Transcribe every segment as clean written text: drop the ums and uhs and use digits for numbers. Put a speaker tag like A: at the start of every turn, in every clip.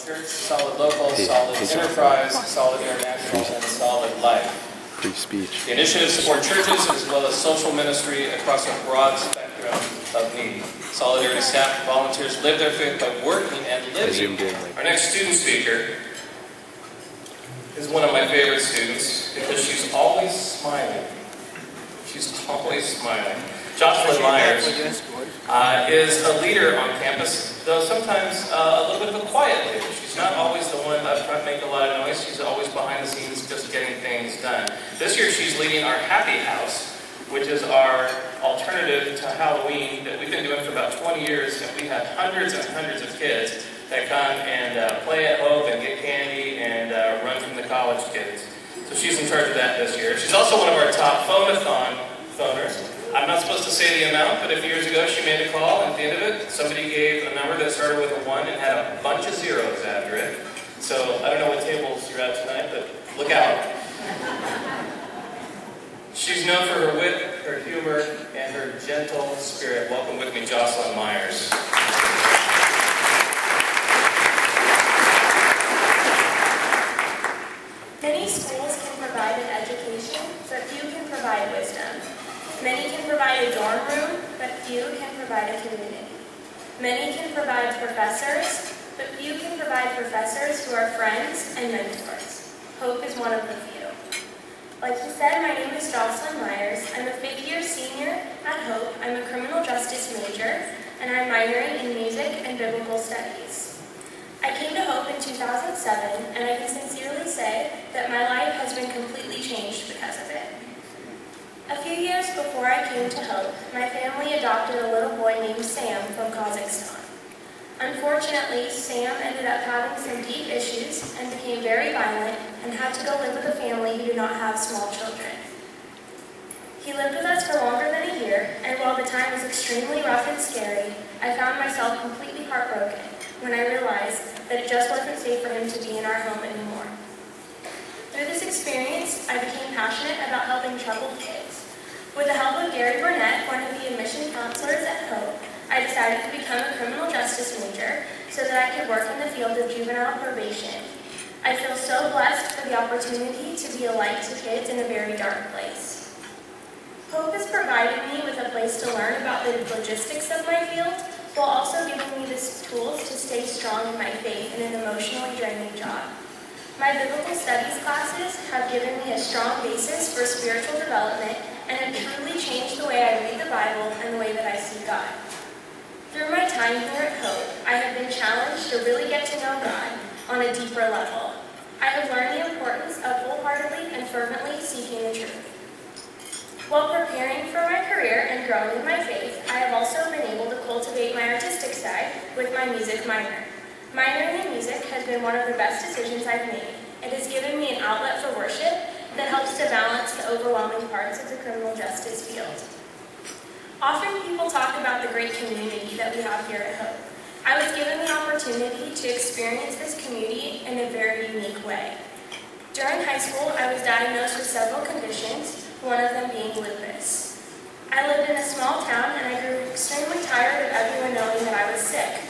A: church, solid local, solid enterprise, solid international, and solid life.
B: Free speech.
A: The initiatives support churches as well as social ministry across a broad spectrum of need. Solidarity staff and volunteers live their faith by working and living. Our next student speaker is one of my favorite students because she's always smiling. She's always smiling. Joscelyn Myers is a leader on campus, though sometimes a little bit of a quiet leader. She's not always the one up front making a lot of noise. She's always behind the scenes just getting things done. This year she's leading our Happy House, which is our alternative to Halloween that we've been doing for about 20 years, and we have hundreds and hundreds of kids that come and play at Hope and get candy and run from the college kids. So she's in charge of that this year. She's also one of our top phone-a-thon phoners. I'm not supposed to say the amount, but a few years ago she made a call, and at the end of it, somebody gave a number that started with a 1 and had a bunch of zeros after it. So I don't know what tables you're at tonight, but look out. She's known for her wit, her humor, and her gentle spirit. Welcome with me, Joscelyn Myers.
C: Many schools can provide an education, but few can provide wisdom. Many can provide a dorm room, but few can provide a community. Many can provide professors, but few can provide professors who are friends and mentors. Hope is one of the few. Like he said, my name is Joscelyn Myers. I'm a fifth-year senior at Hope. I'm a criminal justice major, and I'm minoring in music and biblical studies. I came to Hope in 2007, and I can sincerely say that my life has been completely changed because of it. A few years before I came to Hope, my family adopted a little boy named Sam from Kazakhstan. Unfortunately, Sam ended up having some deep issues and became very violent and had to go live with a family who do not have small children. He lived with us for longer than a year, and while the time was extremely rough and scary, I found myself completely heartbroken when I realized that it just wasn't safe for him to be in our home anymore. Through this experience, I became passionate about helping troubled kids. With the help of Gary Burnett, one of the admission counselors at Hope, I decided to become a criminal justice major so that I could work in the field of juvenile probation. I feel so blessed for the opportunity to be a light to kids in a very dark place. Hope has provided me with a place to learn about the logistics of my field, while also giving me the tools to stay strong in my faith in an emotionally draining job. My biblical studies classes have given me a strong basis for spiritual development and have truly changed the way I read the Bible and the way that I see God. Through my time here at Hope, I have been challenged to really get to know God on a deeper level. I have learned the importance of wholeheartedly and fervently seeking the truth. While preparing for my career and growing in my faith, I have also been able to cultivate my artistic side with my music minor. Minoring in music has been one of the best decisions I've made. It has given me an outlet for worship that helps to balance the overwhelming parts of the criminal justice field. Often people talk about the great community that we have here at Hope. I was given the opportunity to experience this community in a very unique way. During high school, I was diagnosed with several conditions, one of them being lupus. I lived in a small town and I grew extremely tired of everyone knowing that I was sick.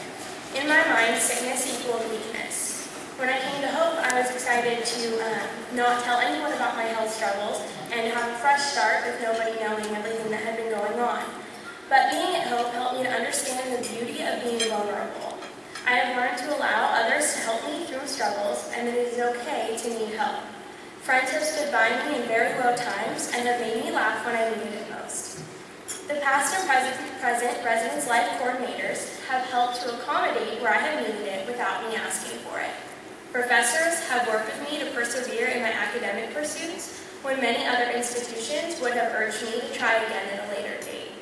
C: In my mind, sickness equaled weakness. When I came to Hope, I was excited to not tell anyone about my health struggles and have a fresh start with nobody knowing everything that had been going on. But being at Hope helped me to understand the beauty of being vulnerable. I have learned to allow others to help me through struggles, and that it is okay to need help. Friends have stood by me in very low times and have made me laugh when I needed it most. The past and present Residence Life coordinators have helped to accommodate where I have needed it without me asking for it. Professors have worked with me to persevere in my academic pursuits when many other institutions would have urged me to try again at a later date.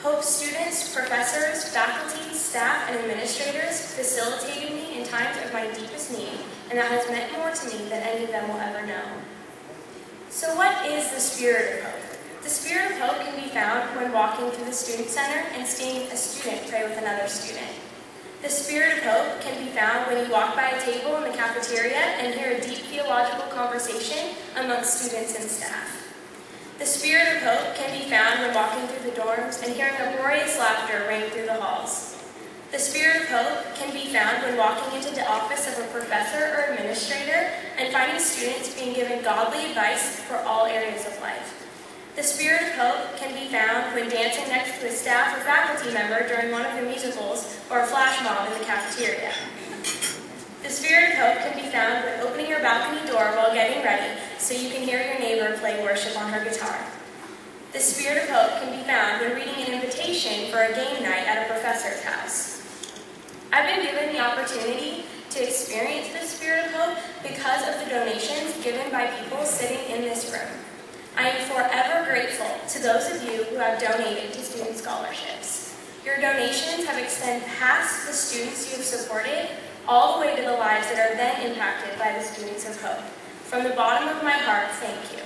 C: Hope students, professors, faculty, staff, and administrators facilitated me in times of my deepest need, and that has meant more to me than any of them will ever know. So what is the Spirit of Hope? The Spirit of Hope can be found when walking through the Student Center and seeing a student pray with another student. The Spirit of Hope can be found when you walk by a table in the cafeteria and hear a deep theological conversation amongst students and staff. The Spirit of Hope can be found when walking through the dorms and hearing uproarious laughter ring through the halls. The Spirit of of hope can be found when walking into the office of a professor or administrator and finding students being given godly advice for all areas of life. The spirit of hope can be found when dancing next to a staff or faculty member during one of the musicals or a flash mob in the cafeteria. The spirit of hope can be found when opening your balcony door while getting ready so you can hear your neighbor play worship on her guitar. The spirit of hope can be found when reading an invitation for a game night at a professor's house. I've been given the opportunity to experience this spirit of hope because of the donations given by people sitting in this room. I am forever grateful to those of you who have donated to student scholarships. Your donations have extended past the students you have supported all the way to the lives that are then impacted by the students of hope. From the bottom of my heart, thank you.